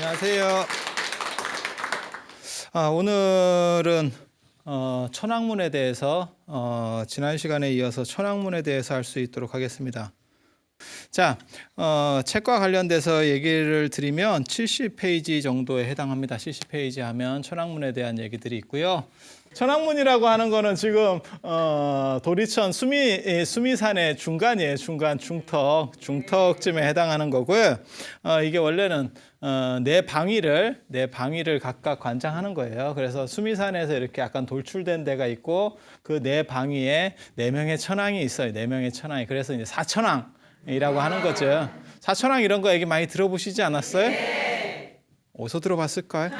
안녕하세요. 오늘은 천왕문에 대해서 지난 시간에 이어서 천왕문에 대해서 할 수 있도록 하겠습니다. 자, 책과 관련돼서 얘기를 드리면 70페이지 정도에 해당합니다. 70페이지 하면 천왕문에 대한 얘기들이 있고요. 천왕문이라고 하는 거는 지금 도리천 수미산의 중간이에요. 중턱쯤에 해당하는 거고요. 이게 원래는 네 방위를 각각 관장하는 거예요. 그래서 수미산에서 이렇게 약간 돌출된 데가 있고 그 네 방위에 네 명의 천왕이 있어요. 네 명의 천왕이. 그래서 이제 사천왕이라고 하는 거죠. 사천왕 이런 거 얘기 많이 들어보시지 않았어요? 네. 어디서 들어봤을까요?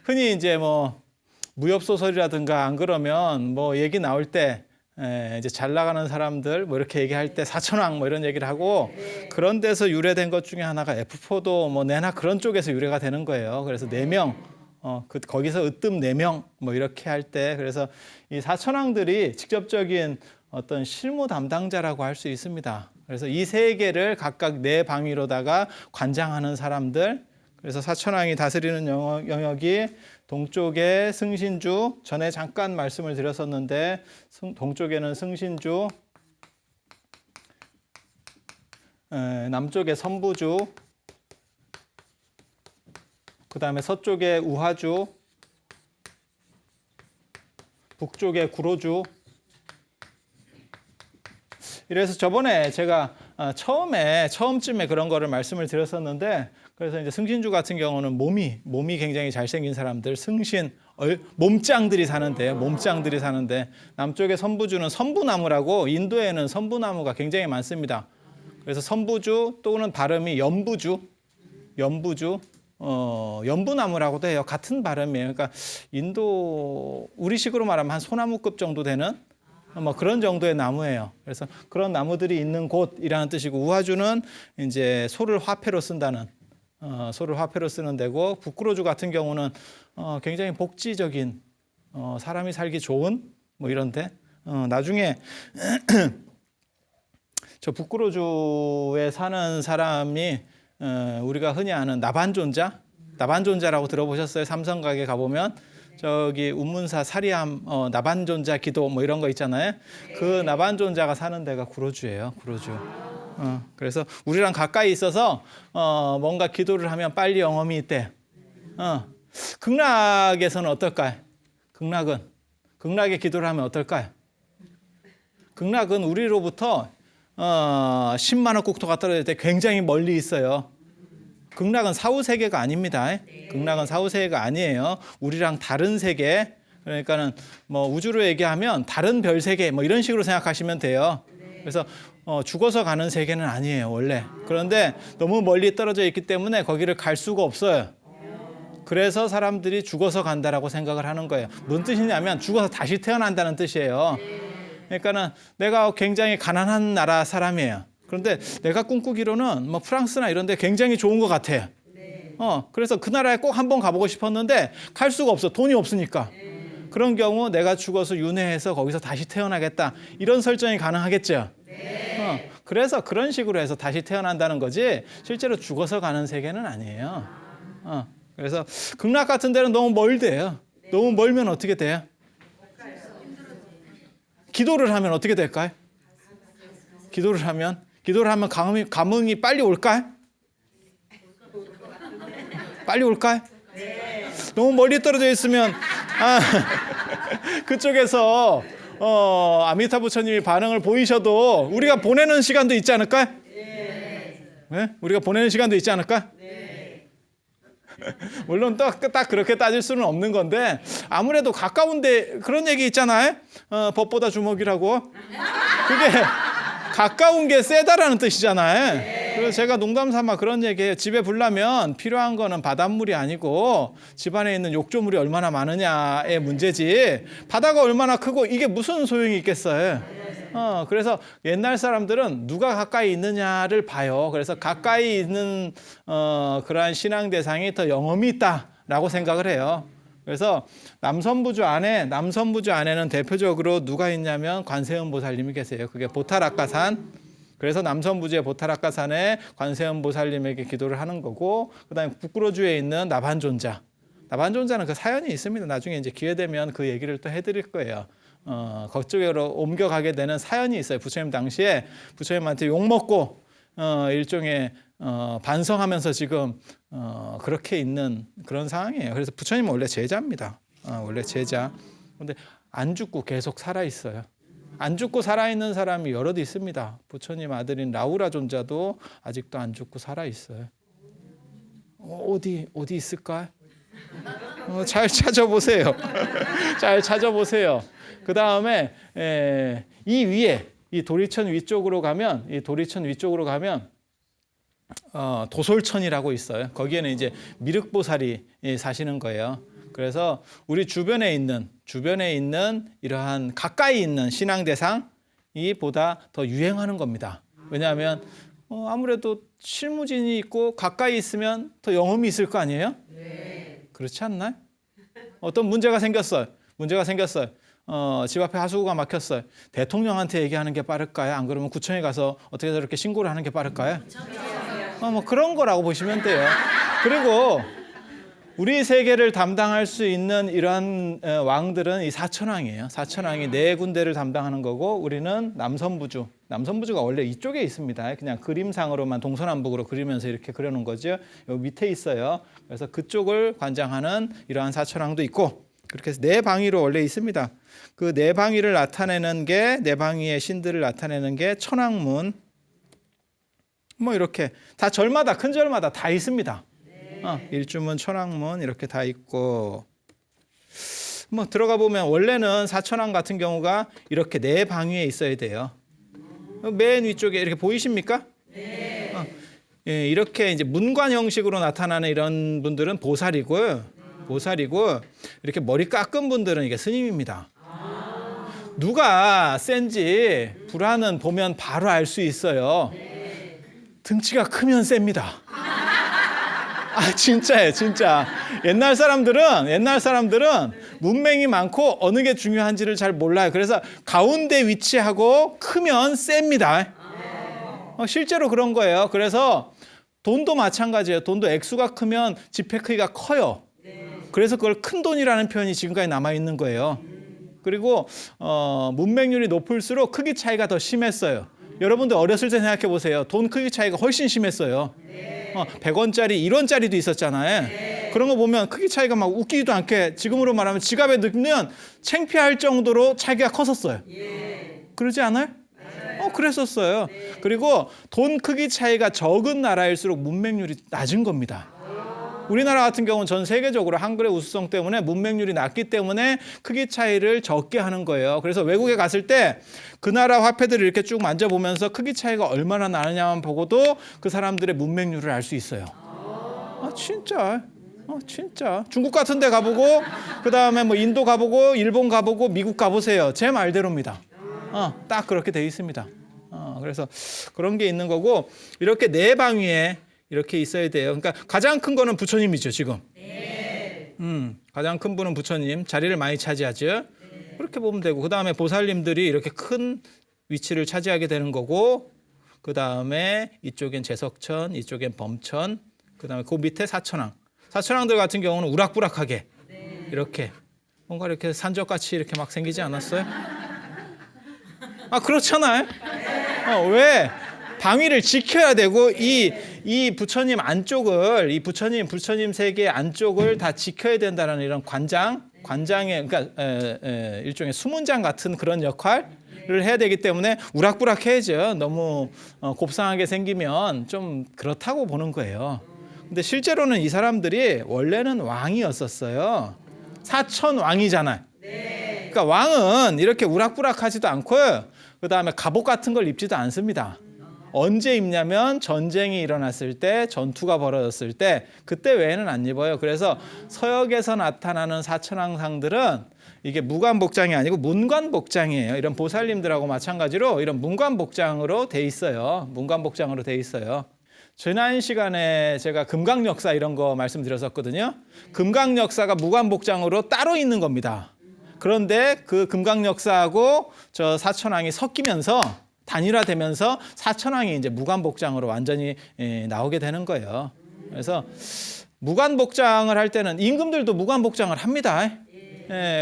흔히 이제 뭐 무협소설이라든가 안 그러면 뭐 얘기 나올 때 이제 잘 나가는 사람들 뭐 이렇게 얘기할 때 사천왕 뭐 이런 얘기를 하고 그런 데서 유래된 것 중에 하나가 F4도 뭐 내나 그런 쪽에서 유래가 되는 거예요. 그래서 네 명 거기서 으뜸 네 명 뭐 이렇게 할 때 그래서 이 사천왕들이 직접적인 어떤 실무 담당자라고 할 수 있습니다. 그래서 이 세 개를 각각 네 방위로다가 관장하는 사람들. 그래서 사천왕이 다스리는 영역이 동쪽에 승신주, 전에 잠깐 말씀을 드렸었는데 동쪽에는 승신주, 남쪽에 선부주, 그 다음에 서쪽에 우하주, 북쪽에 구로주. 이래서 저번에 제가 처음쯤에 그런 거를 말씀을 드렸었는데 그래서 이제 승신주 같은 경우는 몸이 굉장히 잘생긴 사람들, 몸짱들이 사는데 남쪽의 선부주는 선부나무라고 인도에는 선부나무가 굉장히 많습니다. 그래서 선부주 또는 발음이 연부나무라고도 해요. 같은 발음이에요. 그러니까 인도 우리식으로 말하면 한 소나무급 정도 되는 뭐 그런 정도의 나무예요. 그래서 그런 나무들이 있는 곳이라는 뜻이고 우하주는 이제 소를 화폐로 쓴다는 데고 북구로주 같은 경우는 굉장히 복지적인 사람이 살기 좋은 뭐 이런데 나중에 저 북구로주에 사는 사람이 우리가 흔히 아는 나반존자라고 들어보셨어요? 삼성각에 가보면 저기 운문사 사리암 나반존자 기도 뭐 이런 거 있잖아요. 그 나반존자가 사는 데가 구로주예요. 구로주. 그래서 우리랑 가까이 있어서 뭔가 기도를 하면 빨리 영험이 있대. 극락에서는 어떨까요? 극락의 기도를 하면 어떨까요? 극락은 우리로부터 10만 원 국토가 떨어질 때 굉장히 멀리 있어요. 극락은 사후세계가 아닙니다. 극락은 사후세계가 아니에요. 우리랑 다른 세계. 그러니까는 뭐 우주로 얘기하면 다른 별 세계 뭐 이런 식으로 생각하시면 돼요. 그래서 죽어서 가는 세계는 아니에요, 원래. 그런데 너무 멀리 떨어져 있기 때문에 거기를 갈 수가 없어요. 그래서 사람들이 죽어서 간다라고 생각을 하는 거예요. 무슨 뜻이냐면 죽어서 다시 태어난다는 뜻이에요. 그러니까는 내가 굉장히 가난한 나라 사람이에요. 그런데 내가 꿈꾸기로는 뭐 프랑스나 이런 데 굉장히 좋은 것 같아요. 그래서 그 나라에 꼭 한번 가보고 싶었는데 갈 수가 없어. 돈이 없으니까. 그런 경우 내가 죽어서 윤회해서 거기서 다시 태어나겠다. 이런 설정이 가능하겠죠. 그래서 그런 식으로 해서 다시 태어난다는 거지 실제로 죽어서 가는 세계는 아니에요. 그래서 극락 같은 데는 너무 멀대요. 너무 멀면 어떻게 돼요? 기도를 하면 어떻게 될까요? 기도를 하면 감흥이 빨리 올까요? 빨리 올까요? 너무 멀리 떨어져 있으면 그쪽에서 아미타 부처님이 반응을 보이셔도 우리가 보내는 시간도 있지 않을까요? 네? 우리가 보내는 시간도 있지 않을까? 물론 딱 그렇게 따질 수는 없는 건데 아무래도 가까운데 그런 얘기 있잖아요. 법보다 주먹이라고. 그게 가까운 게 세다라는 뜻이잖아요. 그래서 제가 농담 삼아 그런 얘기해요. 집에 불 나면 필요한 거는 바닷물이 아니고 집안에 있는 욕조물이 얼마나 많으냐의 문제지 바다가 얼마나 크고 이게 무슨 소용이 있겠어요. 그래서 옛날 사람들은 누가 가까이 있느냐를 봐요. 그래서 가까이 있는 그러한 신앙 대상이 더 영험이 있다라고 생각을 해요. 그래서 남선부주 안에는 대표적으로 누가 있냐면 관세음보살님이 계세요. 그게 보타락가산 그래서 남선부지의 보타락가산에 관세음 보살님에게 기도를 하는 거고, 그다음에 북구로주에 있는 나반존자. 나반존자는 그 사연이 있습니다. 나중에 이제 기회 되면 그 얘기를 또 해드릴 거예요. 그쪽으로 옮겨가게 되는 사연이 있어요. 부처님 당시에 부처님한테 욕 먹고 일종의 반성하면서 지금 그렇게 있는 그런 상황이에요. 그래서 부처님은 원래 제자입니다. 원래 제자. 근데 안 죽고 계속 살아 있어요. 안 죽고 살아있는 사람이 여럿 있습니다. 부처님 아들인 라우라 존자도 아직도 안 죽고 살아 있어요. 어디 있을까? 잘 찾아보세요. 잘 찾아보세요. 그 다음에 이 위에 이 도리천 위쪽으로 가면 도솔천이라고 있어요. 거기에는 이제 미륵보살이 사시는 거예요. 그래서 우리 주변에 있는 이러한 가까이 있는 신앙 대상이 보다 더 유행하는 겁니다. 왜냐하면 아무래도 실무진이 있고 가까이 있으면 더 영험이 있을 거 아니에요? 네. 그렇지 않나요? 어떤 문제가 생겼어요. 집 앞에 하수구가 막혔어요. 대통령한테 얘기하는 게 빠를까요? 안 그러면 구청에 가서 어떻게 저렇게 신고를 하는 게 빠를까요? 뭐 그런 거라고 보시면 돼요. 그리고 우리 세계를 담당할 수 있는 이러한 왕들은 이 사천왕이에요. 사천왕이 4군데를 담당하는 거고, 우리는 남선부주가 원래 이쪽에 있습니다. 그냥 그림상으로만 동서남북으로 그리면서 이렇게 그려놓은 거죠. 여기 밑에 있어요. 그래서 그쪽을 관장하는 이러한 사천왕도 있고, 그렇게 해서 4방위로 원래 있습니다. 그 4방위를 나타내는 게, 4방위의 신들을 나타내는 게 천왕문. 뭐 이렇게 다 절마다, 큰 절마다 다 있습니다. 일주문, 천왕문 이렇게 다 있고, 뭐 들어가 보면 원래는 사천왕 같은 경우가 이렇게 4방위에 있어야 돼요. 맨 위쪽에 이렇게 보이십니까? 네. 이렇게 이제 문관 형식으로 나타나는 이런 분들은 보살이고 이렇게 머리 깎은 분들은 이게 스님입니다. 누가 센지 불화는 보면 바로 알 수 있어요. 등치가 크면 셉니다. 진짜예요, 진짜. 옛날 사람들은 문맹이 많고 어느 게 중요한지를 잘 몰라요. 그래서 가운데 위치하고 크면 셉니다. 실제로 그런 거예요. 그래서 돈도 마찬가지예요. 돈도 액수가 크면 지폐 크기가 커요. 그래서 그걸 큰 돈이라는 표현이 지금까지 남아 있는 거예요. 그리고 문맹률이 높을수록 크기 차이가 더 심했어요. 여러분들 어렸을 때 생각해 보세요. 돈 크기 차이가 훨씬 심했어요. 100원짜리, 1원짜리도 있었잖아요. 그런 거 보면 크기 차이가 막 웃기지도 않게, 지금으로 말하면 지갑에 넣으면 창피할 정도로 차이가 컸었어요. 그러지 않아요? 그랬었어요. 그리고 돈 크기 차이가 적은 나라일수록 문맹률이 낮은 겁니다. 우리나라 같은 경우는 전 세계적으로 한글의 우수성 때문에 문맹률이 낮기 때문에 크기 차이를 적게 하는 거예요. 그래서 외국에 갔을 때 그 나라 화폐들을 이렇게 쭉 만져보면서 크기 차이가 얼마나 나느냐만 보고도 그 사람들의 문맹률을 알 수 있어요. 진짜. 중국 같은 데 가보고, 그 다음에 뭐 인도 가보고, 일본 가보고, 미국 가보세요. 제 말대로입니다. 딱 그렇게 돼 있습니다. 그래서 그런 게 있는 거고, 이렇게 4방위에 이렇게 있어야 돼요. 그러니까 가장 큰 거는 부처님이죠, 지금. 가장 큰 분은 부처님, 자리를 많이 차지하죠. 그렇게 보면 되고, 그 다음에 보살님들이 이렇게 큰 위치를 차지하게 되는 거고, 그 다음에 이쪽엔 제석천, 이쪽엔 범천, 그 다음에 그 밑에 사천왕. 사천왕들 같은 경우는 우락부락하게 이렇게 뭔가 이렇게 산적같이 이렇게 막 생기지 않았어요? 그렇잖아요. 왜? 방위를 지켜야 되고, 이 부처님 안쪽을, 이 부처님 세계 안쪽을 다 지켜야 된다는 이런 관장의, 그러니까 일종의 수문장 같은 그런 역할을 해야 되기 때문에 우락부락해야죠. 너무 곱상하게 생기면 좀 그렇다고 보는 거예요. 근데 실제로는 이 사람들이 원래는 왕이었었어요. 사천왕이잖아요. 그러니까 왕은 이렇게 우락부락하지도 않고요. 그 다음에 갑옷 같은 걸 입지도 않습니다. 언제 입냐면 전쟁이 일어났을 때, 전투가 벌어졌을 때, 그때 외에는 안 입어요. 그래서 서역에서 나타나는 사천왕상들은 이게 무관복장이 아니고 문관복장이에요. 이런 보살님들하고 마찬가지로 이런 문관복장으로 돼 있어요. 문관복장으로 돼 있어요. 지난 시간에 제가 금강역사 이런 거 말씀드렸었거든요. 금강역사가 무관복장으로 따로 있는 겁니다. 그런데 그 금강역사하고 저 사천왕이 섞이면서 단일화되면서 사천왕이 이제 무관복장으로 완전히 나오게 되는 거예요. 그래서 무관복장을 할 때는 임금들도 무관복장을 합니다.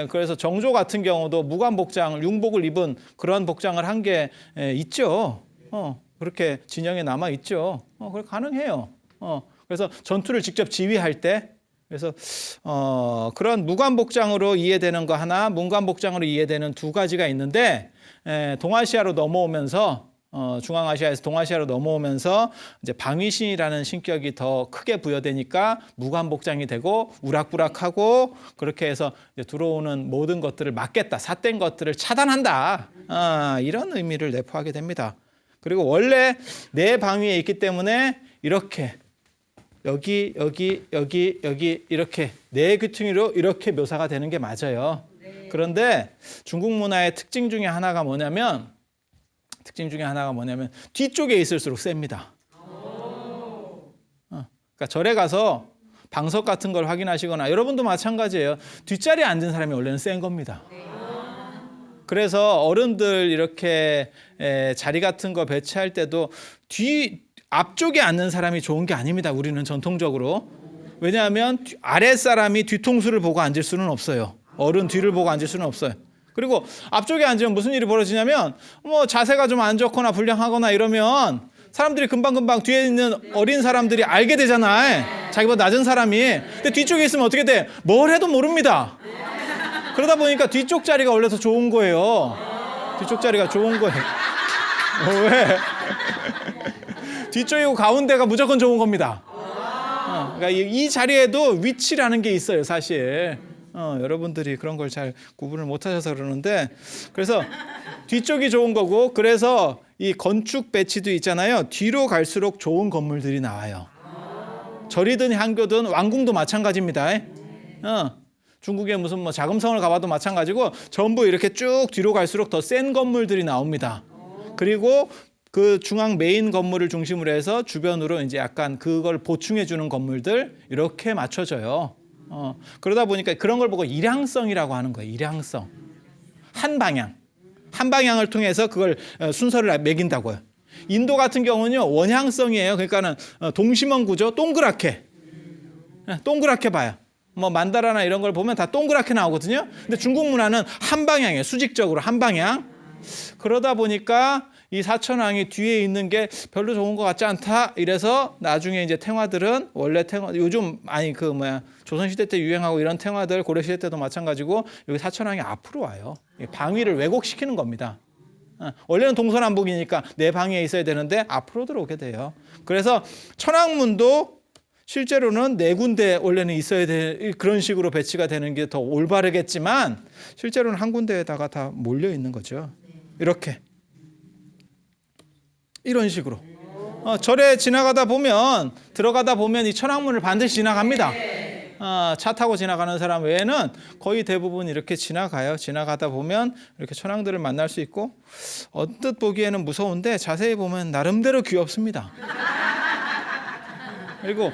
그래서 정조 같은 경우도 무관복장, 융복을 입은 그런 복장을 한 게 있죠. 그렇게 진영에 남아 있죠. 그래 가능해요. 그래서 전투를 직접 지휘할 때, 그래서 그런 무관복장으로 이해되는 거 하나, 문관복장으로 이해되는 두 가지가 있는데, 동아시아로 넘어오면서 중앙아시아에서 동아시아로 넘어오면서 이제 방위신이라는 신격이 더 크게 부여되니까 무관복장이 되고 우락부락하고, 그렇게 해서 이제 들어오는 모든 것들을 막겠다, 삿된 것들을 차단한다, 이런 의미를 내포하게 됩니다. 그리고 원래 내 방위에 있기 때문에 이렇게 여기 이렇게 네 귀퉁이로 이렇게 묘사가 되는 게 맞아요. 그런데 중국 문화의 특징 중에 하나가 뭐냐면 뒤쪽에 있을수록 셉니다. 그러니까 절에 가서 방석 같은 걸 확인하시거나, 여러분도 마찬가지예요. 뒷자리에 앉은 사람이 원래는 센 겁니다. 그래서 어른들 이렇게 자리 같은 거 배치할 때도 앞쪽에 앉는 사람이 좋은 게 아닙니다. 우리는 전통적으로. 왜냐하면 아랫사람이 뒤통수를 보고 앉을 수는 없어요. 어른 뒤를 보고 앉을 수는 없어요. 그리고 앞쪽에 앉으면 무슨 일이 벌어지냐면, 뭐 자세가 좀 안 좋거나 불량하거나 이러면 사람들이 금방금방 뒤에 있는 어린 사람들이 알게 되잖아요. 자기보다 낮은 사람이. 근데 뒤쪽에 있으면 어떻게 돼? 뭘 해도 모릅니다. 그러다 보니까 뒤쪽 자리가 원래 더 좋은 거예요. 뒤쪽 자리가 좋은 거예요. 왜? 뒤쪽이고 가운데가 무조건 좋은 겁니다. 그러니까 이 자리에도 위치라는 게 있어요, 사실. 여러분들이 그런 걸 잘 구분을 못 하셔서 그러는데, 그래서 뒤쪽이 좋은 거고, 그래서 이 건축 배치도 있잖아요. 뒤로 갈수록 좋은 건물들이 나와요. 절이든 향교든 왕궁도 마찬가지입니다. 중국에 무슨 뭐 자금성을 가봐도 마찬가지고, 전부 이렇게 쭉 뒤로 갈수록 더 센 건물들이 나옵니다. 그리고 그 중앙 메인 건물을 중심으로 해서 주변으로 이제 약간 그걸 보충해 주는 건물들 이렇게 맞춰져요. 그러다 보니까 그런 걸 보고 일양성이라고 하는 거예요. 일양성. 한 방향을 통해서 그걸 순서를 매긴다고요. 인도 같은 경우는요, 원향성이에요. 그러니까는 동심원 구조, 동그랗게 봐요. 뭐 만다라나 이런 걸 보면 다 동그랗게 나오거든요. 근데 중국 문화는 한 방향이에요. 수직적으로 한 방향. 그러다 보니까 이 사천왕이 뒤에 있는 게 별로 좋은 것 같지 않다. 이래서 나중에 이제 탱화들은 원래 요즘 조선시대 때 유행하고 이런 탱화들 고려시대 때도 마찬가지고, 여기 사천왕이 앞으로 와요. 방위를 왜곡시키는 겁니다. 원래는 동서남북이니까 내 방위에 있어야 되는데 앞으로 들어오게 돼요. 그래서 천왕문도 실제로는 네 군데 원래는 있어야 돼, 그런 식으로 배치가 되는 게 더 올바르겠지만, 실제로는 한 군데에다가 다 몰려 있는 거죠. 이렇게. 이런 식으로. 절에 들어가다 보면 이 천왕문을 반드시 지나갑니다. 차 타고 지나가는 사람 외에는 거의 대부분 이렇게 지나가다 보면 이렇게 천왕들을 만날 수 있고, 언뜻 보기에는 무서운데 자세히 보면 나름대로 귀엽습니다. 그리고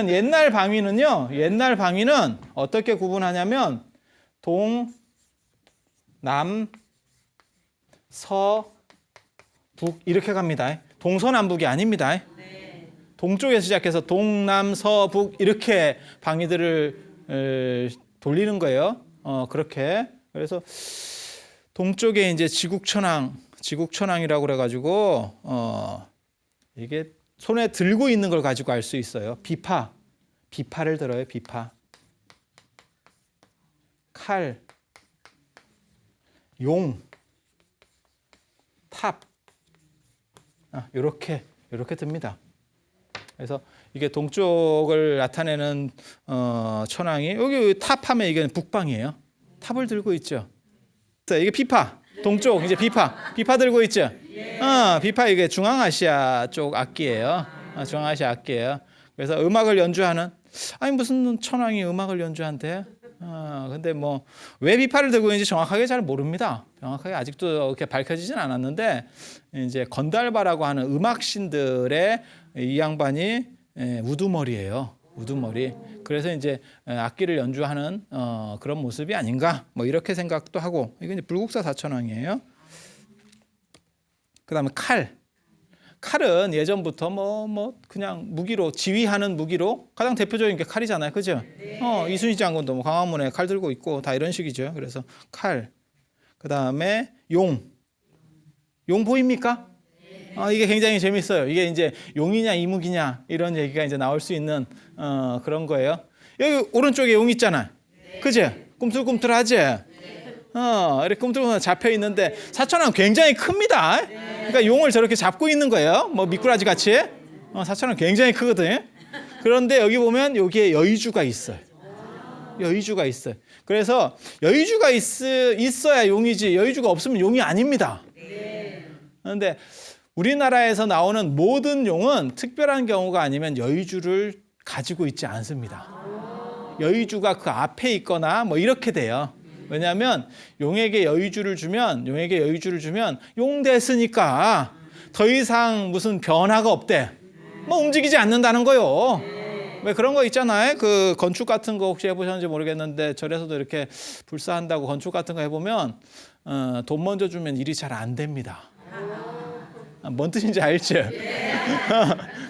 옛날 방위는 어떻게 구분하냐면 동, 남, 서, 북 이렇게 갑니다. 동서남북이 아닙니다. 동쪽에서 시작해서 동남 서북 이렇게 방위들을 돌리는 거예요. 그렇게. 그래서 동쪽에 이제 지국천왕이라고 그래가지고 이게 손에 들고 있는 걸 가지고 알 수 있어요. 비파를 들어요. 비파. 칼, 용, 탑. 이렇게 듭니다. 그래서 이게 동쪽을 나타내는 천왕이, 여기 탑하면 이게 북방이에요. 탑을 들고 있죠. 자, 이게 비파. 동쪽 이제 비파 들고 있죠. 비파 이게 중앙아시아 쪽 악기예요. 중앙아시아 악기예요. 그래서 음악을 연주하는, 무슨 천왕이 음악을 연주한대? 근데 뭐 왜 비파를 들고 있는지 정확하게 잘 모릅니다. 정확하게 아직도 이렇게 밝혀지진 않았는데, 이제 건달바라고 하는 음악신들의 이 양반이 우두머리예요. 우두머리. 그래서 이제 악기를 연주하는 그런 모습이 아닌가, 뭐 이렇게 생각도 하고. 이게 이제 불국사 사천왕이에요. 그다음에 칼. 칼은 예전부터 그냥 무기로 지휘하는 무기로 가장 대표적인 게 칼이잖아요, 그죠? 이순신 장군도 뭐 광화문에 칼 들고 있고 다 이런 식이죠. 그래서 칼. 그다음에 용. 용 보입니까? 이게 굉장히 재밌어요. 이게 이제 용이냐 이무기냐 이런 얘기가 이제 나올 수 있는 그런 거예요. 여기 오른쪽에 용 있잖아, 그죠? 꿈틀꿈틀하지? 이렇게 꿈틀꿈틀 잡혀 있는데 사천왕은 굉장히 큽니다. 그러니까 용을 저렇게 잡고 있는 거예요. 뭐 미꾸라지 같이. 사천왕은 굉장히 크거든. 그런데 여기 보면 여기에 여의주가 있어요. 여의주가 있어요. 그래서 여의주가 있어야 용이지 여의주가 없으면 용이 아닙니다. 그런데 우리나라에서 나오는 모든 용은 특별한 경우가 아니면 여의주를 가지고 있지 않습니다. 여의주가 그 앞에 있거나 뭐 이렇게 돼요. 왜냐하면 용에게 여의주를 주면 용 됐으니까 더 이상 무슨 변화가 없대. 뭐 움직이지 않는다는 거요. 왜 그런 거 있잖아요. 그 건축 같은 거 혹시 해보셨는지 모르겠는데 절에서도 이렇게 불사한다고 건축 같은 거 해보면 돈 먼저 주면 일이 잘 안 됩니다. 뭔 뜻인지 알죠?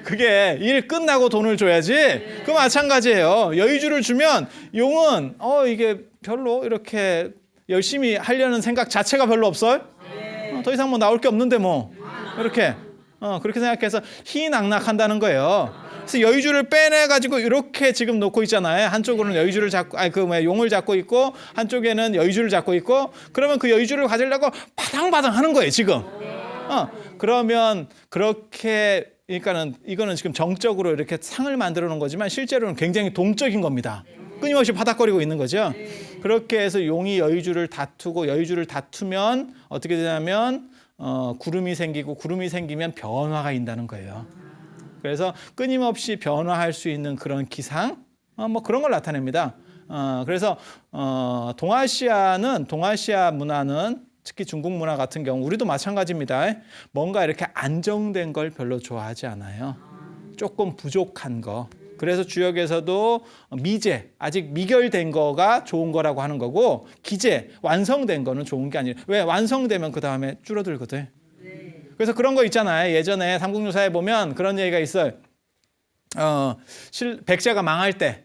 그게 일 끝나고 돈을 줘야지. 그 마찬가지예요. 여의주를 주면 용은 이게 별로 이렇게 열심히 하려는 생각 자체가 별로 없어요. 더 이상 뭐 나올 게 없는데 뭐 이렇게 그렇게 생각해서 희낙낙한다는 거예요. 그래서 여의주를 빼내 가지고 이렇게 지금 놓고 있잖아요. 한쪽으로는 여의주를 잡고 용을 잡고 있고 한쪽에는 여의주를 잡고 있고 그러면 그 여의주를 가지려고 바당바당 하는 거예요, 지금. 그러면 그렇게 그러니까는 이거는 지금 정적으로 이렇게 상을 만들어 놓은 거지만 실제로는 굉장히 동적인 겁니다. 끊임없이 바닥거리고 있는 거죠. 그렇게 해서 용이 여의주를 다투면 어떻게 되냐면 구름이 생기고 구름이 생기면 변화가 있다는 거예요. 그래서 끊임없이 변화할 수 있는 그런 기상 뭐 그런 걸 나타냅니다. 그래서 동아시아 문화는 특히 중국 문화 같은 경우 우리도 마찬가지입니다. 뭔가 이렇게 안정된 걸 별로 좋아하지 않아요. 조금 부족한 거. 그래서 주역에서도 미제, 아직 미결된 거가 좋은 거라고 하는 거고 기제, 완성된 거는 좋은 게 아니에요. 왜? 완성되면 그 다음에 줄어들거든. 그래서 그런 거 있잖아요. 예전에 삼국유사에 보면 그런 얘기가 있어요. 백제가 망할 때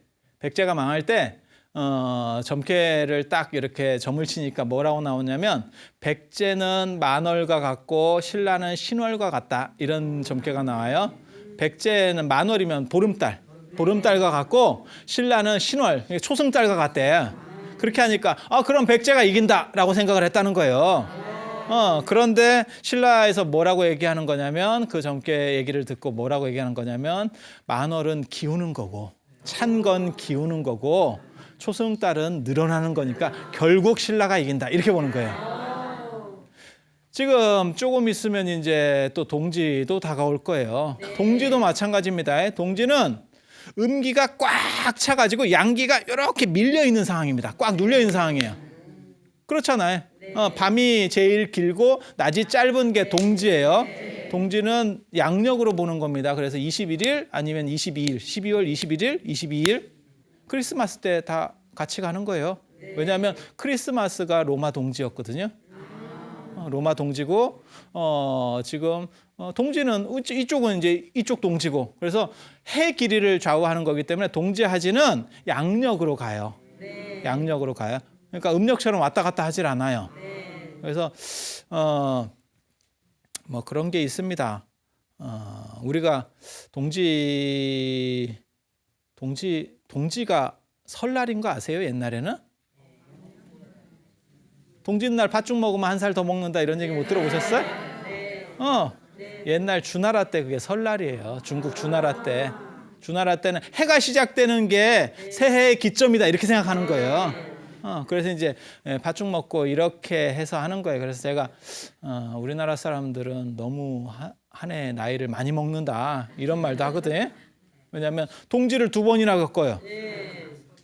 점괘를 딱 이렇게 점을 치니까 뭐라고 나오냐면 백제는 만월과 같고 신라는 신월과 같다, 이런 점괘가 나와요. 백제는 만월이면 보름달과 같고 신라는 신월, 초승달과 같대. 그렇게 하니까 그럼 백제가 이긴다라고 생각을 했다는 거예요. 그런데 신라에서 뭐라고 얘기하는 거냐면 그 점괘 얘기를 듣고 뭐라고 얘기하는 거냐면 만월은 기우는 거고 찬 건 기우는 거고 초승달은 늘어나는 거니까 결국 신라가 이긴다, 이렇게 보는 거예요. 지금 조금 있으면 이제 또 동지도 다가올 거예요. 동지도 마찬가지입니다. 동지는 음기가 꽉 차가지고 양기가 이렇게 밀려 있는 상황입니다. 꽉 눌려 있는 상황이에요. 그렇잖아요. 밤이 제일 길고 낮이 짧은 게 동지예요. 동지는 양력으로 보는 겁니다. 그래서 21일 아니면 22일, 12월 21일, 22일 크리스마스 때 다 같이 가는 거예요. 왜냐하면 크리스마스가 로마 동지였거든요. 로마 동지고 지금 동지는 이쪽은 이제 이쪽 동지고, 그래서 해 길이를 좌우하는 거기 때문에 동지하지는 양력으로 가요. 양력으로 가요. 그러니까 음력처럼 왔다 갔다 하질 않아요. 그래서 뭐 그런 게 있습니다. 우리가 동지가 설날인 거 아세요? 옛날에는 동짓날 팥죽 먹으면 한 살 더 먹는다, 이런 얘기 못 들어보셨어요? 옛날 주나라 때 그게 설날이에요. 중국 주나라 때는 해가 시작되는 게 새해의 기점이다, 이렇게 생각하는 거예요. 그래서 이제 팥죽 먹고 이렇게 해서 하는 거예요. 그래서 제가 우리나라 사람들은 너무 한 해 나이를 많이 먹는다, 이런 말도 하거든요. 왜냐하면 동지를 2번이나 겪어요.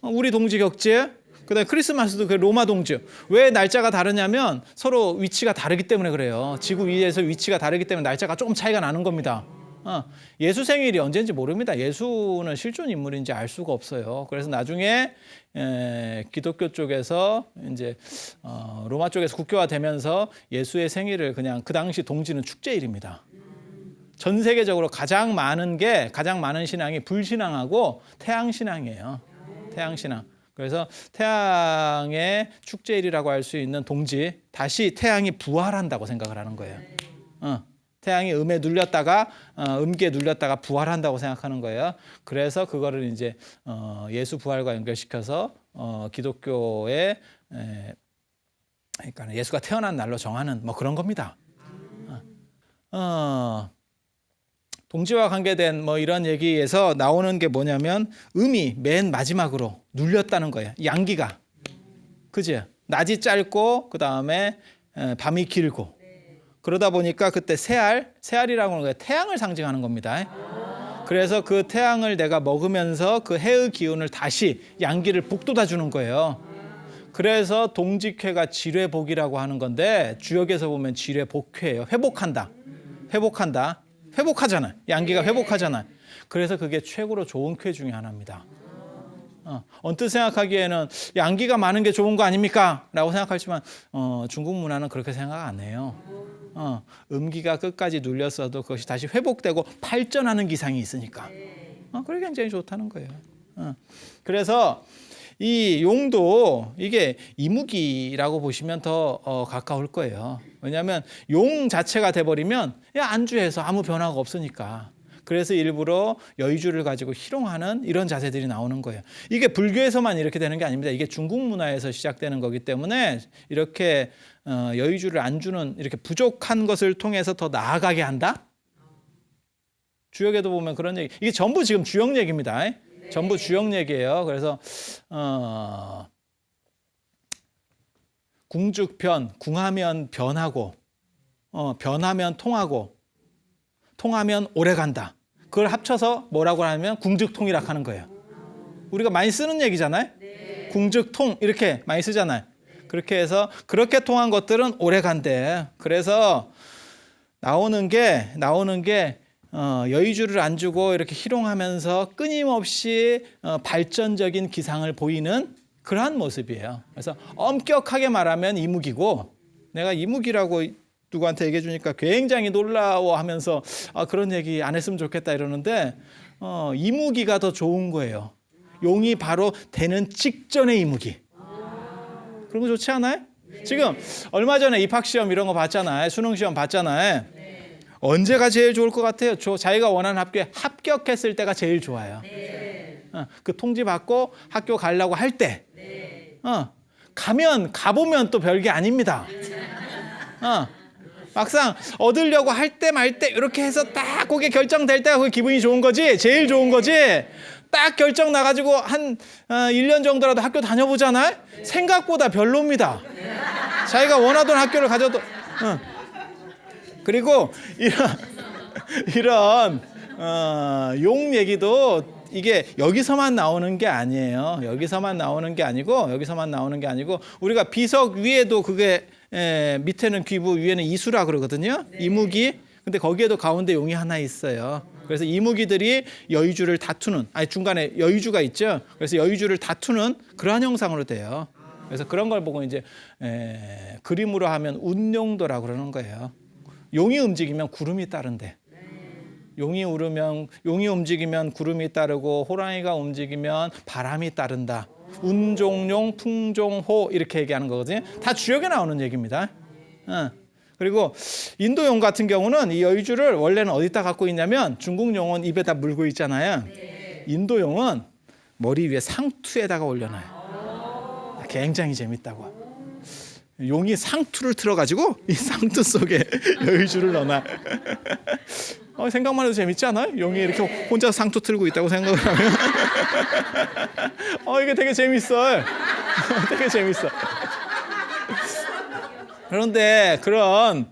우리 동지 겪지, 그다음에 크리스마스도 그 로마 동지. 왜 날짜가 다르냐면 서로 위치가 다르기 때문에 그래요. 지구 위에서 위치가 다르기 때문에 날짜가 조금 차이가 나는 겁니다. 예수 생일이 언제인지 모릅니다. 예수는 실존 인물인지 알 수가 없어요. 그래서 나중에 기독교 쪽에서 이제 로마 쪽에서 국교화되면서 예수의 생일을 그냥 그 당시 동지는 축제일입니다. 전 세계적으로 가장 많은 신앙이 불신앙하고 태양신앙이에요. 태양신앙. 그래서 태양의 축제일이라고 할 수 있는 동지, 다시 태양이 부활한다고 생각을 하는 거예요. 태양이 음에 눌렸다가 음기에 눌렸다가 부활한다고 생각하는 거예요. 그래서 그거를 이제 예수 부활과 연결시켜서 기독교의 그러니까 예수가 태어난 날로 정하는 뭐 그런 겁니다. 동지와 관계된 뭐 이런 얘기에서 나오는 게 뭐냐면 음이 맨 마지막으로 눌렸다는 거예요. 양기가. 그죠? 낮이 짧고 그다음에 밤이 길고. 그러다 보니까 그때 새알이라고 하는 거예요. 태양을 상징하는 겁니다. 그래서 그 태양을 내가 먹으면서 그 해의 기운을 다시 양기를 북돋아 주는 거예요. 그래서 동직회가 지뢰복이라고 하는 건데 주역에서 보면 지뢰복회예요. 회복하잖아요. 양기가 회복하잖아요. 그래서 그게 최고로 좋은 쾌 중에 하나입니다. 언뜻 생각하기에는 양기가 많은 게 좋은 거 아닙니까? 라고 생각하지만 중국 문화는 그렇게 생각 안 해요. 음기가 끝까지 눌렸어도 그것이 다시 회복되고 발전하는 기상이 있으니까. 그게 굉장히 좋다는 거예요. 그래서 이 용도 이게 이무기라고 보시면 더 가까울 거예요. 왜냐하면 용 자체가 돼버리면 안주해서 아무 변화가 없으니까. 그래서 일부러 여의주를 가지고 희롱하는 이런 자세들이 나오는 거예요. 이게 불교에서만 이렇게 되는 게 아닙니다. 이게 중국 문화에서 시작되는 거기 때문에 이렇게 여의주를 안 주는 이렇게 부족한 것을 통해서 더 나아가게 한다. 주역에도 보면 그런 얘기. 이게 전부 지금 주역 얘기입니다. 전부 주역 얘기예요. 그래서 궁죽변, 궁하면 변하고, 변하면 통하고, 통하면 오래간다. 그걸 합쳐서 뭐라고 하면 궁죽통이라고 하는 거예요. 우리가 많이 쓰는 얘기잖아요. 궁죽통 이렇게 많이 쓰잖아요. 그렇게 해서 그렇게 통한 것들은 오래간대. 그래서 나오는 게 여의주를 안 주고 이렇게 희롱하면서 끊임없이 발전적인 기상을 보이는 그러한 모습이에요. 그래서 엄격하게 말하면 이무기고, 내가 이무기라고 누구한테 얘기해 주니까 굉장히 놀라워하면서 그런 얘기 안 했으면 좋겠다 이러는데 이무기가 더 좋은 거예요. 용이 바로 되는 직전의 이무기. 그런 거 좋지 않아요? 지금 얼마 전에 입학시험 이런 거 봤잖아요. 수능시험 봤잖아요. 언제가 제일 좋을 것 같아요? 자기가 원하는 학교에 합격했을 때가 제일 좋아요. 그 통지 받고 학교 가려고 할 때. 가보면 또 별게 아닙니다. 막상 얻으려고 할 때 말 때 이렇게 해서 딱 그게 결정될 때가 그게 기분이 좋은 거지. 제일 좋은 거지. 딱 결정 나가지고 한 1년 정도라도 학교 다녀보잖아요. 생각보다 별로입니다. 자기가 원하던 학교를 가져도. 그리고 이런 용 얘기도 이게 여기서만 나오는 게 아니에요. 여기서만 나오는 게 아니고 우리가 비석 위에도 그게 밑에는 귀부 위에는 이수라 그러거든요. 이무기. 근데 거기에도 가운데 용이 하나 있어요. 그래서 이무기들이 여의주를 다투는, 중간에 여의주가 있죠. 그래서 여의주를 다투는 그러한 형상으로 돼요. 그래서 그런 걸 보고 이제 그림으로 하면 운용도라고 그러는 거예요. 용이 움직이면 구름이 따른대. 용이 움직이면 구름이 따르고 호랑이가 움직이면 바람이 따른다. 운종용, 풍종호 이렇게 얘기하는 거거든요. 다 주역에 나오는 얘기입니다. 그리고 인도용 같은 경우는 이 여의주를 원래는 어디다 갖고 있냐면 중국 용은 입에다 물고 있잖아요. 인도용은 머리 위에 상투에다가 올려놔요. 굉장히 재밌다고. 용이 상투를 틀어가지고 이 상투 속에 여의주를 넣어놔. 생각만 해도 재밌지 않아요? 용이 이렇게 혼자 상투 틀고 있다고 생각을 하면 이게 되게 재밌어요. 되게 재밌어. 그런데 그런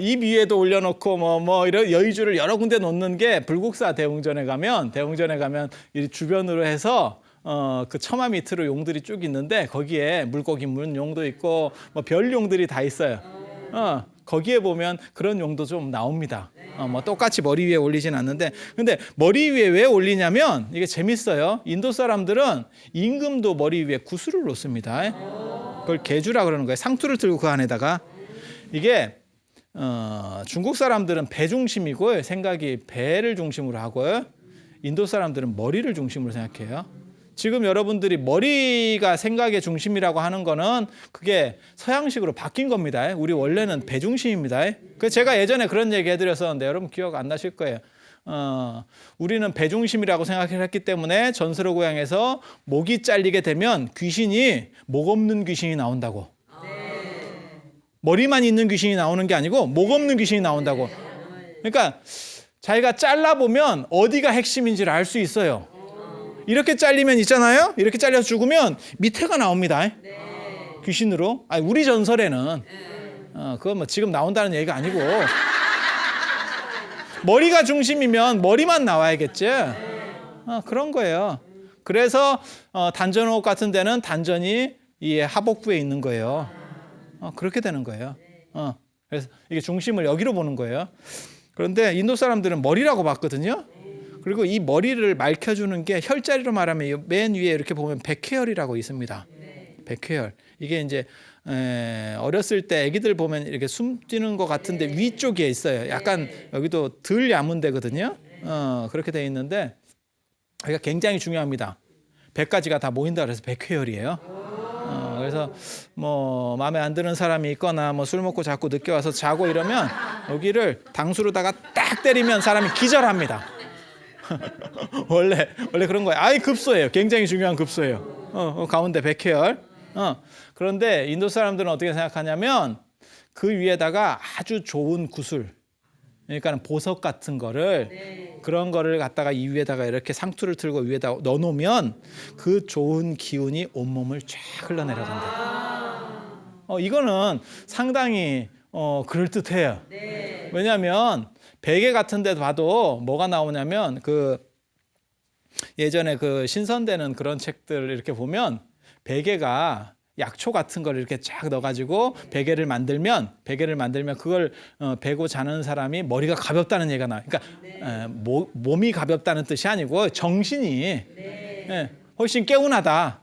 입 위에도 올려놓고 이런 여의주를 여러 군데 놓는 게 불국사 대웅전에 가면 이 주변으로 해서 그 처마 밑으로 용들이 쭉 있는데 거기에 물고기 문 용도 있고 별 용들이 다 있어요. 거기에 보면 그런 용도 좀 나옵니다. 뭐 똑같이 머리 위에 올리진 않는데, 근데 머리 위에 왜 올리냐면 이게 재밌어요. 인도 사람들은 임금도 머리 위에 구슬을 놓습니다. 그걸 계주라 그러는 거예요. 상투를 들고 그 안에다가. 이게 중국 사람들은 배 중심이고 생각이 배를 중심으로 하고요. 인도 사람들은 머리를 중심으로 생각해요. 지금 여러분들이 머리가 생각의 중심이라고 하는 거는 그게 서양식으로 바뀐 겁니다. 우리 원래는 배 중심입니다. 그 제가 예전에 그런 얘기 해드렸었는데 여러분 기억 안 나실 거예요. 우리는 배 중심이라고 생각했기 때문에 전설의 고향에서 목이 잘리게 되면 귀신이 목 없는 귀신이 나온다고. 머리만 있는 귀신이 나오는 게 아니고 목 없는 귀신이 나온다고. 그러니까 자기가 잘라보면 어디가 핵심인지를 알 수 있어요. 이렇게 잘리면 있잖아요. 이렇게 잘려서 죽으면 밑에가 나옵니다. 귀신으로. 아니, 우리 전설에는 그건 뭐 지금 나온다는 얘기가 아니고 머리가 중심이면 머리만 나와야겠지. 그런 거예요. 그래서 단전옥 같은 데는 단전이 이 하복부에 있는 거예요. 그렇게 되는 거예요. 그래서 이게 중심을 여기로 보는 거예요. 그런데 인도 사람들은 머리라고 봤거든요. 그리고 이 머리를 밝혀주는 게 혈자리로 말하면 맨 위에 이렇게 보면 백회혈이라고 있습니다. 백회혈. 이게 이제 어렸을 때 아기들 보면 이렇게 숨뛰는 것 같은데 위쪽에 있어요. 약간 여기도 덜 야문 데거든요. 그렇게 돼 있는데 그러니까 굉장히 중요합니다. 100가지가 다 모인다 그래서 백회혈이에요. 그래서 뭐 마음에 안 드는 사람이 있거나 뭐 술 먹고 자꾸 늦게 와서 자고 이러면 여기를 당수로다가 딱 때리면 사람이 기절합니다. 원래 그런 거예요. 아이 급소예요. 굉장히 중요한 급소예요. 가운데 백회열. 그런데 인도 사람들은 어떻게 생각하냐면 그 위에다가 아주 좋은 구슬, 그러니까 보석 같은 거를 그런 거를 갖다가 이 위에다가 이렇게 상투를 틀고 위에다 넣어놓으면 그 좋은 기운이 온몸을 쫙 흘러내려간다. 이거는 상당히 그럴듯해요. 왜냐하면 베개 같은 데 봐도 뭐가 나오냐면 그 예전에 그 신선되는 그런 책들 이렇게 보면 베개가 약초 같은 걸 이렇게 쫙 넣어가지고 베개를 만들면 그걸 베고 자는 사람이 머리가 가볍다는 얘기가 나와요. 그러니까 몸이 가볍다는 뜻이 아니고 정신이 훨씬 개운하다.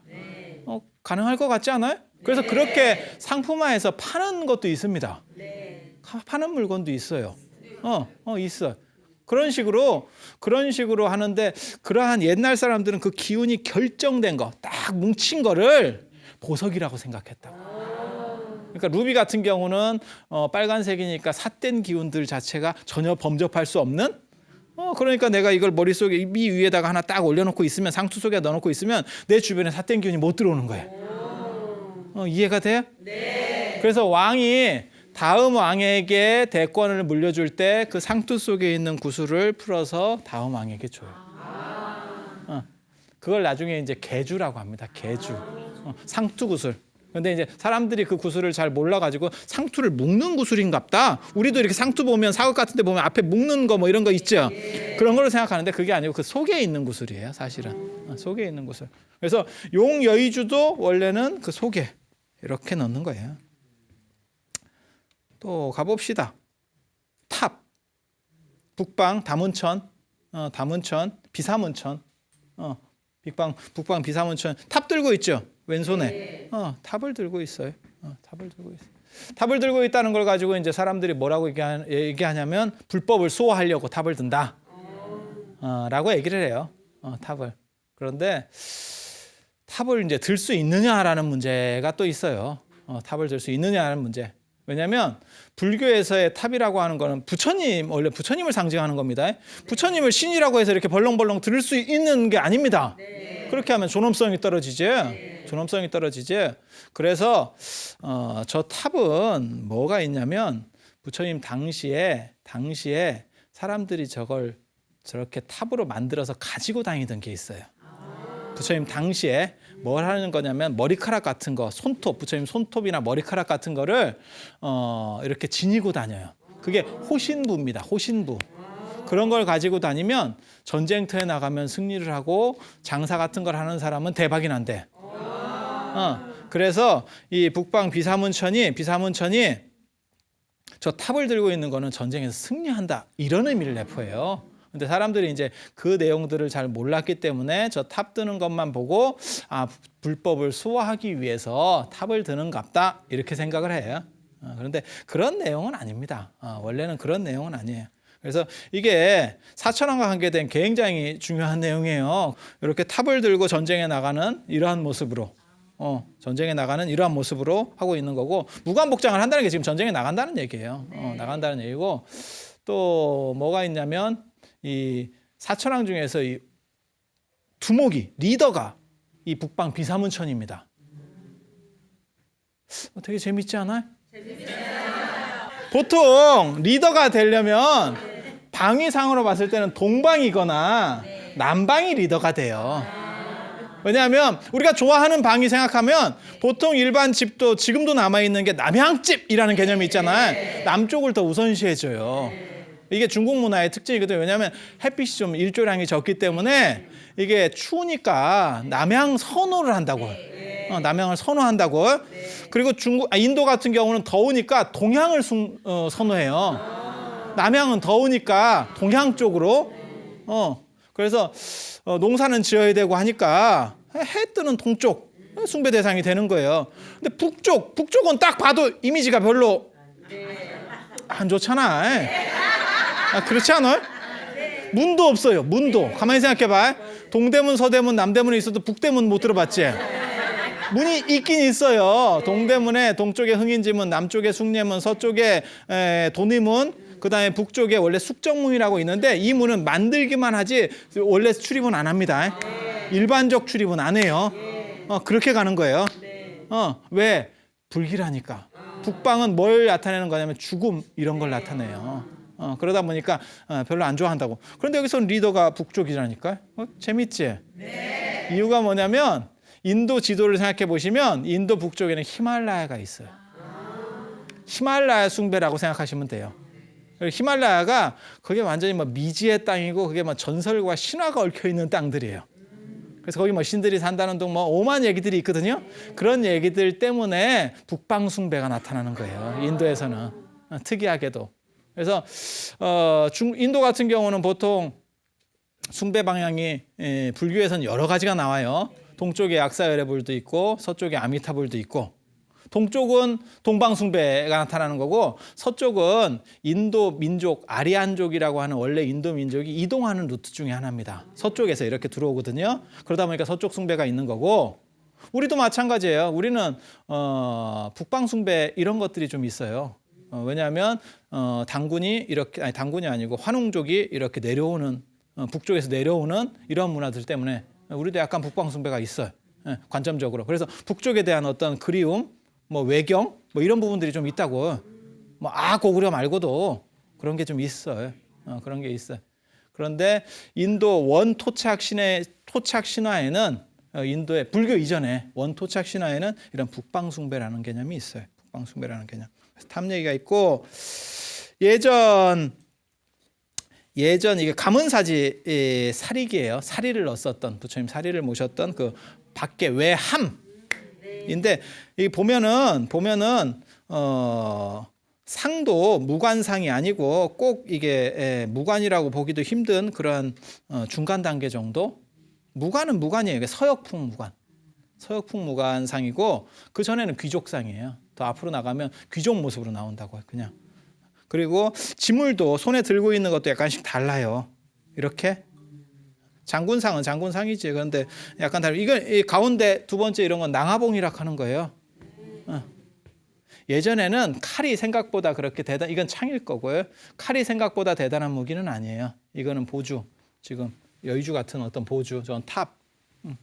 가능할 것 같지 않아요? 그래서 그렇게 상품화해서 파는 것도 있습니다. 파는 물건도 있어요. 있어. 그런 식으로 하는데 그러한 옛날 사람들은 그 기운이 결정된 거, 딱 뭉친 거를 보석이라고 생각했다고. 그러니까 루비 같은 경우는 빨간색이니까 삿된 기운들 자체가 전혀 범접할 수 없는. 그러니까 내가 이걸 머릿속에 이 위에다가 하나 딱 올려놓고 있으면 상투 속에 넣어놓고 있으면 내 주변에 삿된 기운이 못 들어오는 거예요. 이해가 돼요? 네. 그래서 왕이 다음 왕에게 대권을 물려줄 때 그 상투 속에 있는 구슬을 풀어서 다음 왕에게 줘요. 그걸 나중에 이제 계주라고 합니다. 계주. 상투 구슬. 근데 이제 사람들이 그 구슬을 잘 몰라가지고 상투를 묶는 구슬인갑다. 우리도 이렇게 상투 보면 사극 같은 데 보면 앞에 묶는 거 뭐 이런 거 있죠. 그런 걸로 생각하는데 그게 아니고 그 속에 있는 구슬이에요. 사실은. 속에 있는 구슬. 그래서 용여의주도 원래는 그 속에 이렇게 넣는 거예요. 또 가봅시다. 탑, 북방 다문천, 비사문천, 북방 비사문천 탑 들고 있죠. 왼손에 탑을 들고 있어요. 탑을 들고 있다는 걸 가지고 이제 사람들이 뭐라고 얘기하냐면 불법을 수호하려고 탑을 든다. 라고 얘기를 해요. 탑을. 그런데 탑을 이제 들 수 있느냐라는 문제가 또 있어요. 탑을 들 수 있느냐라는 문제. 왜냐하면 불교에서의 탑이라고 하는 거는 원래 부처님을 상징하는 겁니다. 부처님을 신이라고 해서 이렇게 벌렁벌렁 들을 수 있는 게 아닙니다. 그렇게 하면 존엄성이 떨어지지. 그래서 저 탑은 뭐가 있냐면 부처님 당시에 사람들이 저걸 저렇게 탑으로 만들어서 가지고 다니던 게 있어요. 부처님 당시에 뭘 하는 거냐면 머리카락 같은 거, 손톱, 부처님 손톱이나 머리카락 같은 거를 이렇게 지니고 다녀요. 그게 호신부입니다. 호신부. 그런 걸 가지고 다니면 전쟁터에 나가면 승리를 하고 장사 같은 걸 하는 사람은 대박이 난대. 그래서 이 북방 비사문천이 저 탑을 들고 있는 거는 전쟁에서 승리한다 이런 의미를 내포해요. 근데 사람들이 이제 그 내용들을 잘 몰랐기 때문에 저 탑 드는 것만 보고 불법을 수호하기 위해서 탑을 드는갑다 이렇게 생각을 해요. 그런데 그런 내용은 아닙니다. 원래는 그런 내용은 아니에요. 그래서 이게 사천왕과 관계된 굉장히 중요한 내용이에요. 이렇게 탑을 들고 전쟁에 나가는 이러한 모습으로 전쟁에 나가는 이러한 모습으로 하고 있는 거고, 무관복장을 한다는 게 지금 전쟁에 나간다는 얘기예요. 나간다는 얘기고, 또 뭐가 있냐면 이 사천왕 중에서 이 두목이 리더가 이 북방 비사문천입니다. 되게 재밌지 않아요? 보통 리더가 되려면 방위상으로 봤을 때는 동방이거나 남방이 리더가 돼요. 왜냐하면 우리가 좋아하는 방위 생각하면 보통 일반 집도 지금도 남아있는 게 남향집이라는 개념이 있잖아요. 남쪽을 더 우선시해줘요. 이게 중국 문화의 특징이거든요. 왜냐하면 햇빛이 좀 일조량이 적기 때문에 이게 추우니까 남향 선호를 한다고. 남향을 선호한다고. 그리고 인도 같은 경우는 더우니까 동향을 선호해요. 남향은 더우니까 동향 쪽으로. 그래서 농사는 지어야 되고 하니까 해 뜨는 동쪽 숭배 대상이 되는 거예요. 근데 북쪽은 딱 봐도 이미지가 별로 안 좋잖아. 그렇지 않아요? 문도 없어요. 문도. 가만히 생각해봐. 동대문, 서대문, 남대문에 있어도 북대문 못 들어봤지? 문이 있긴 있어요. 동대문에 동쪽에 흥인지문, 남쪽에 숭례문, 서쪽에 도니문, 그 다음에 북쪽에 원래 숙정문이라고 있는데 이 문은 만들기만 하지 원래 출입은 안 합니다. 일반적 출입은 안 해요. 그렇게 가는 거예요. 왜? 불길하니까. 북방은 뭘 나타내는 거냐면 죽음 이런 걸 나타내요. 그러다 보니까 별로 안 좋아한다고. 그런데 여기서는 리더가 북쪽이라니까. 재밌지? 네. 이유가 뭐냐면 인도 지도를 생각해 보시면 인도 북쪽에는 히말라야가 있어요. 히말라야 숭배라고 생각하시면 돼요. 히말라야가 그게 완전히 미지의 땅이고 그게 전설과 신화가 얽혀 있는 땅들이에요. 그래서 거기 신들이 산다는 등 오만 얘기들이 있거든요. 그런 얘기들 때문에 북방 숭배가 나타나는 거예요. 인도에서는 특이하게도. 그래서 인도 같은 경우는 보통 숭배 방향이 불교에서는 여러 가지가 나와요. 동쪽에 약사열애불도 있고 서쪽에 아미타불도 있고, 동쪽은 동방숭배가 나타나는 거고 서쪽은 인도 민족 아리안족이라고 하는 원래 인도 민족이 이동하는 루트 중에 하나입니다. 서쪽에서 이렇게 들어오거든요. 그러다 보니까 서쪽 숭배가 있는 거고, 우리도 마찬가지예요. 우리는 북방숭배 이런 것들이 좀 있어요. 왜냐하면 당군이 아니고 환웅족이 이렇게 내려오는 북쪽에서 내려오는 이런 문화들 때문에 우리도 약간 북방숭배가 있어요. 관점적으로. 그래서 북쪽에 대한 어떤 그리움, 외경, 이런 부분들이 좀 있다고. 고구려 말고도 그런 게 좀 있어요. 그런 게 있어요. 그런데 인도 원토착 신화에는 인도의 불교 이전에 원토착 신화에는 이런 북방숭배라는 개념이 있어요. 북방숭배라는 개념. 탑 얘기가 있고, 예전 이게 가문사지 사리기예요. 사리를 넣었었던 부처님 사리를 모셨던 그 밖에 외함인데 이 보면은 상도 무관상이 아니고 꼭 이게 무관이라고 보기도 힘든 그런 중간 단계 정도. 무관은 무관이에요. 이게 서역풍 무관상이고 그 전에는 귀족상이에요. 더 앞으로 나가면 귀족 모습으로 나온다고요. 그냥. 그리고 지물도 손에 들고 있는 것도 약간씩 달라요. 이렇게. 장군상은 장군상이지. 그런데 약간 다르고, 이 가운데 두 번째 이런 건 낭하봉이라고 하는 거예요. 예전에는 칼이 생각보다 그렇게 이건 창일 거고요. 칼이 생각보다 대단한 무기는 아니에요. 이거는 보주. 지금 여의주 같은 어떤 보주. 저건 탑.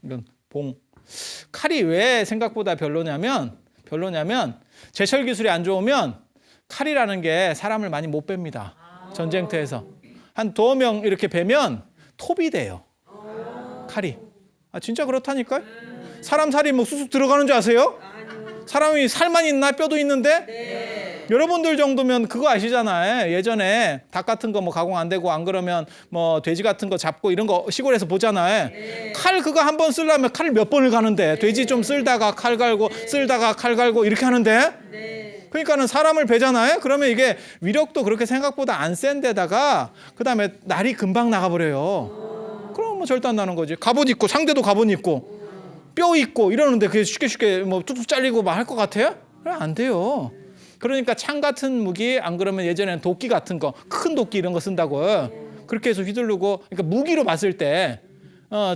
이건 봉. 칼이 왜 생각보다 별로냐면 제철 기술이 안 좋으면 칼이라는 게 사람을 많이 못 뺍니다. 전쟁터에서. 한 2명 이렇게 베면 톱이 돼요. 칼이. 진짜 그렇다니까요. 사람 살이 쑥쑥 들어가는 줄 아세요? 사람이 살만 있나 뼈도 있는데? 네. 여러분들 정도면 그거 아시잖아요. 예전에 닭 같은 거 가공 안 되고 안 그러면 돼지 같은 거 잡고 이런 거 시골에서 보잖아요. 네. 칼 그거 한 번 쓰려면 칼을 몇 번을 가는데 돼지 좀 쓸다가 칼 갈고 쓸다가 칼 갈고 이렇게 하는데 그러니까는 사람을 베잖아요. 그러면 이게 위력도 그렇게 생각보다 안 센 데다가 그다음에 날이 금방 나가버려요. 그럼 뭐 절대 안 나는 거지. 갑옷 입고 상대도 갑옷 입고 뼈 있고 이러는데 그게 쉽게 뭐 뚝뚝 잘리고 막 할 것 같아요? 그래 안 돼요. 그러니까 창 같은 무기, 안 그러면 예전에는 도끼 같은 거, 큰 도끼 이런 거 쓴다고 그렇게 해서 휘두르고, 그러니까 무기로 봤을 때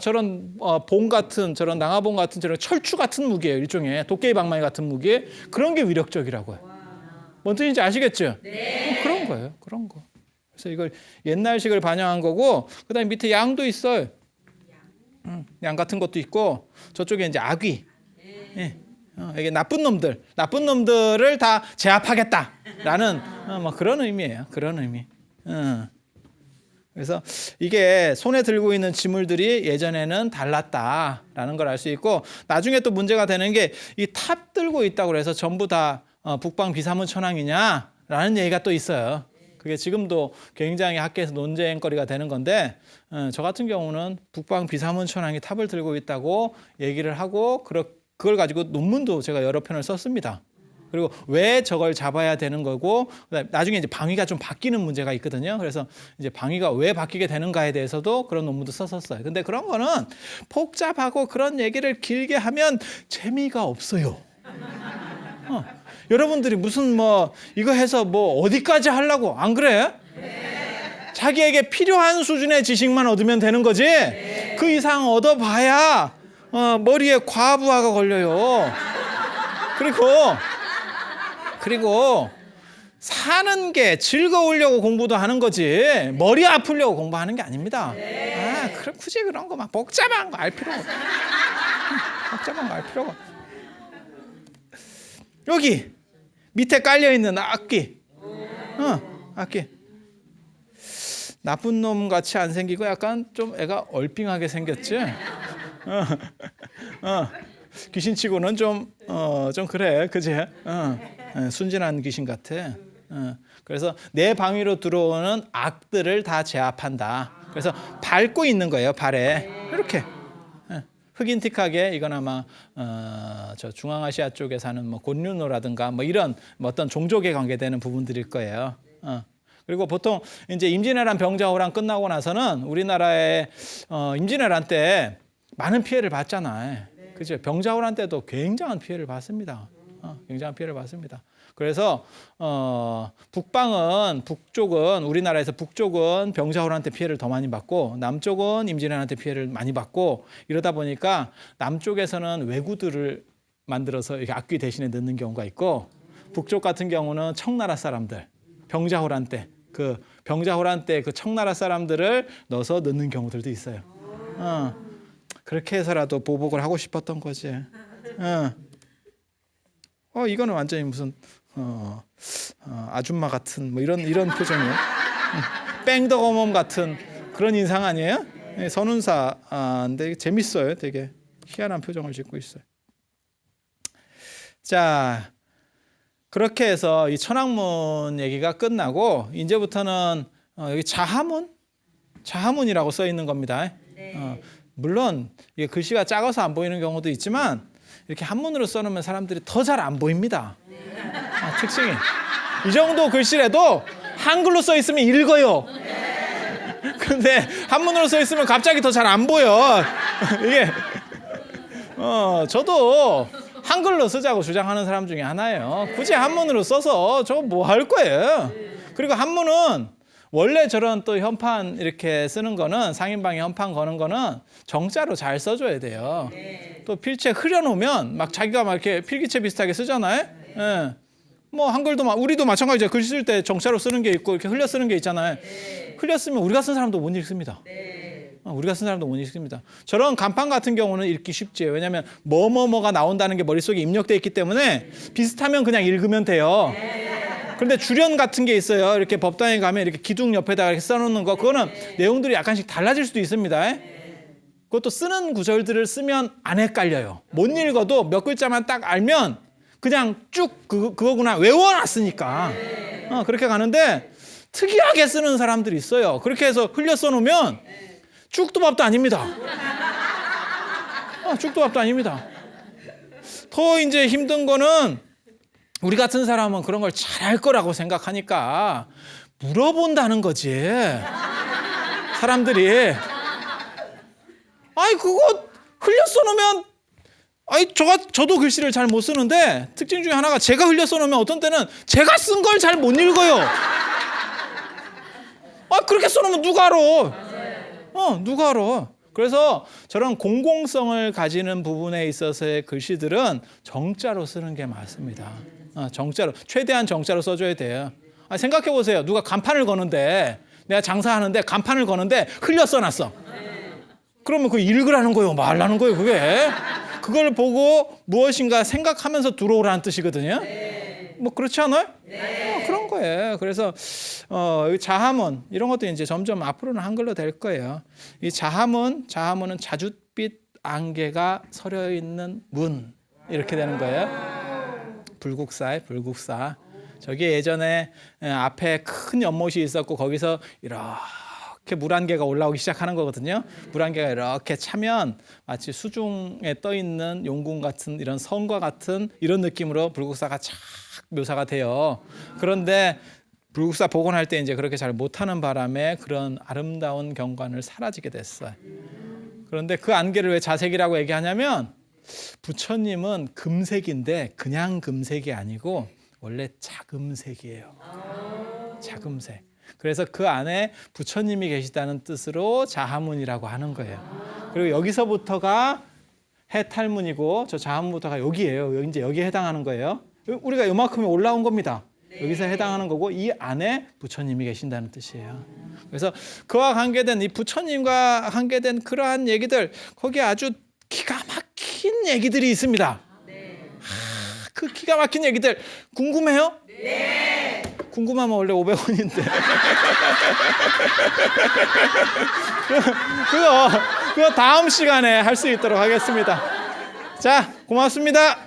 저런 봉 같은, 저런 낭화봉 같은, 저런 철추 같은 무기예요. 일종의 도깨비 방망이 같은 무기. 그런 게 위력적이라고요. 뭔 뜻인지 아시겠죠? 네. 그런 거예요. 그런 거. 그래서 이걸 옛날식을 반영한 거고, 그다음에 밑에 양도 있어요. 양 같은 것도 있고, 저쪽에 이제 악귀. 예. 이게 나쁜 놈들을 다 제압하겠다라는 뭐 그런 의미예요. 그런 의미. 그래서 이게 손에 들고 있는 지물들이 예전에는 달랐다라는 걸 알 수 있고, 나중에 또 문제가 되는 게 이 탑 들고 있다고 해서 전부 다 북방 비사문 천왕이냐라는 얘기가 또 있어요. 그게 지금도 굉장히 학계에서 논쟁거리가 되는 건데, 저 같은 경우는 북방 비사문 천왕이 탑을 들고 있다고 얘기를 하고, 그걸 가지고 논문도 제가 여러 편을 썼습니다. 그리고 왜 저걸 잡아야 되는 거고, 나중에 이제 방위가 좀 바뀌는 문제가 있거든요. 그래서 이제 방위가 왜 바뀌게 되는가에 대해서도 그런 논문도 썼었어요. 근데 그런 거는 복잡하고 그런 얘기를 길게 하면 재미가 없어요. 여러분들이 무슨 뭐 이거 해서 뭐 어디까지 하려고, 안 그래? 자기에게 필요한 수준의 지식만 얻으면 되는 거지. 그 이상 얻어봐야 머리에 과부하가 걸려요. 그리고 사는 게 즐거우려고 공부도 하는 거지 머리 아프려고 공부하는 게 아닙니다. 그럼 굳이 그런 거 막 복잡한 거 알 필요가 없어. 복잡한 거 알 필요가 없어. 여기 밑에 깔려 있는 악기. 악기. 나쁜 놈 같이 안 생기고 약간 좀 애가 얼빙하게 생겼지. 귀신치고는 좀 그래, 그지? 순진한 귀신 같아. 그래서 내 방위로 들어오는 악들을 다 제압한다. 그래서 밟고 있는 거예요, 발에. 이렇게. 흑인틱하게, 이건 아마 저 중앙아시아 쪽에 사는 뭐 곤륜노라든가 뭐 이런 뭐 어떤 종족에 관계되는 부분들일 거예요. 그리고 보통 이제 임진왜란 병자호란 끝나고 나서는 우리나라의 임진왜란 때 많은 피해를 봤잖아요. 그죠? 병자호란 때도 굉장한 피해를 봤습니다. 굉장한 피해를 봤습니다. 그래서 북쪽은 우리나라에서 북쪽은 병자호란 때 피해를 더 많이 받고, 남쪽은 임진왜란 때 피해를 많이 받고, 이러다 보니까 남쪽에서는 왜구들을 만들어서 이렇게 악귀 대신에 넣는 경우가 있고, 북쪽 같은 경우는 청나라 사람들, 병자호란 때 그 청나라 사람들을 넣어서 넣는 경우들도 있어요. 그렇게 해서라도 보복을 하고 싶었던 거지. 이거는 완전히 무슨 아줌마 같은 뭐 이런 표정이에요. 뺑덕어멈 같은 그런 인상 아니에요? 선운사인데 재밌어요. 되게 희한한 표정을 짓고 있어요. 자, 그렇게 해서 이 천왕문 얘기가 끝나고, 이제부터는 여기 자하문이라고 써 있는 겁니다. 물론 이게 글씨가 작아서 안 보이는 경우도 있지만, 이렇게 한문으로 써놓으면 사람들이 더 잘 안 보입니다. 특징이 이 정도 글씨라도 한글로 써 있으면 읽어요. 근데 한문으로 써 있으면 갑자기 더 잘 안 보여. 이게 저도 한글로 쓰자고 주장하는 사람 중에 하나예요. 굳이 한문으로 써서 저거 뭐 할 거예요. 그리고 한문은 원래 저런 또 현판 이렇게 쓰는 거는, 상인방에 현판 거는 거는 정자로 잘 써줘야 돼요. 또 필체 흐려놓으면 막 자기가 막 이렇게 필기체 비슷하게 쓰잖아요. 뭐 한글도 우리도 마찬가지죠. 글 쓸 때 정자로 쓰는 게 있고 이렇게 흘려 쓰는 게 있잖아요. 흘려 쓰면 우리가 쓴 사람도 못 읽습니다. 우리가 쓴 사람도 못 읽습니다. 저런 간판 같은 경우는 읽기 쉽지. 왜냐하면 뭐가 나온다는 게 머릿속에 입력돼 있기 때문에 비슷하면 그냥 읽으면 돼요. 그런데 주련 같은 게 있어요. 이렇게 법당에 가면 이렇게 기둥 옆에다가 이렇게 써놓는 거, 그거는 내용들이 약간씩 달라질 수도 있습니다. 그것도 쓰는 구절들을 쓰면 안 헷갈려요. 못 읽어도 몇 글자만 딱 알면 그냥 쭉 그거구나 외워놨으니까 그렇게 가는데, 특이하게 쓰는 사람들이 있어요. 그렇게 해서 흘려 써놓으면 죽도밥도 아닙니다. 죽도밥도 아닙니다. 더 이제 힘든 거는 우리 같은 사람은 그런 걸 잘할 거라고 생각하니까 물어본다는 거지. 사람들이 아이 그거 흘려 써놓으면 저도 글씨를 잘 못 쓰는데 특징 중에 하나가 제가 흘려 써놓으면 어떤 때는 제가 쓴 걸 잘 못 읽어요. 그렇게 써놓으면 누가 알아? 누가 알아? 그래서 저런 공공성을 가지는 부분에 있어서의 글씨들은 정자로 쓰는 게 맞습니다. 정자로, 최대한 정자로 써줘야 돼요. 생각해 보세요. 누가 간판을 거는데 내가 장사하는데 간판을 거는데 흘려 써놨어. 그러면 그거 읽으라는 거예요, 말라는 거예요, 그게. 그걸 보고 무엇인가 생각하면서 들어오라는 뜻이거든요. 뭐 그렇지 않아요? 그런 거예요. 그래서 자하문 이런 것도 이제 점점 앞으로는 한글로 될 거예요. 이 자하문은 자줏빛 안개가 서려 있는 문 이렇게 되는 거예요. 불국사. 저기 예전에 앞에 큰 연못이 있었고 거기서 이렇게 물안개가 올라오기 시작하는 거거든요. 물안개가 이렇게 차면 마치 수중에 떠 있는 용궁 같은 이런 성과 같은 이런 느낌으로 불국사가 착 묘사가 돼요. 그런데 불국사 복원할 때 이제 그렇게 잘 못하는 바람에 그런 아름다운 경관을 사라지게 됐어요. 그런데 그 안개를 왜 자색이라고 얘기하냐면 부처님은 금색인데 그냥 금색이 아니고 원래 자금색이에요. 자금색. 그래서 그 안에 부처님이 계시다는 뜻으로 자하문이라고 하는 거예요. 그리고 여기서부터가 해탈문이고 저 자하문부터가 여기예요. 이제 여기에 해당하는 거예요. 우리가 이만큼이 올라온 겁니다. 여기서 해당하는 거고 이 안에 부처님이 계신다는 뜻이에요. 그래서 그와 관계된 이 부처님과 관계된 그러한 얘기들 거기에 아주 기가 막힌 얘기들이 있습니다. 그 기가 막힌 얘기들 궁금해요? 네. 궁금하면 원래 500원인데. 그거 다음 시간에 할 수 있도록 하겠습니다. 자, 고맙습니다.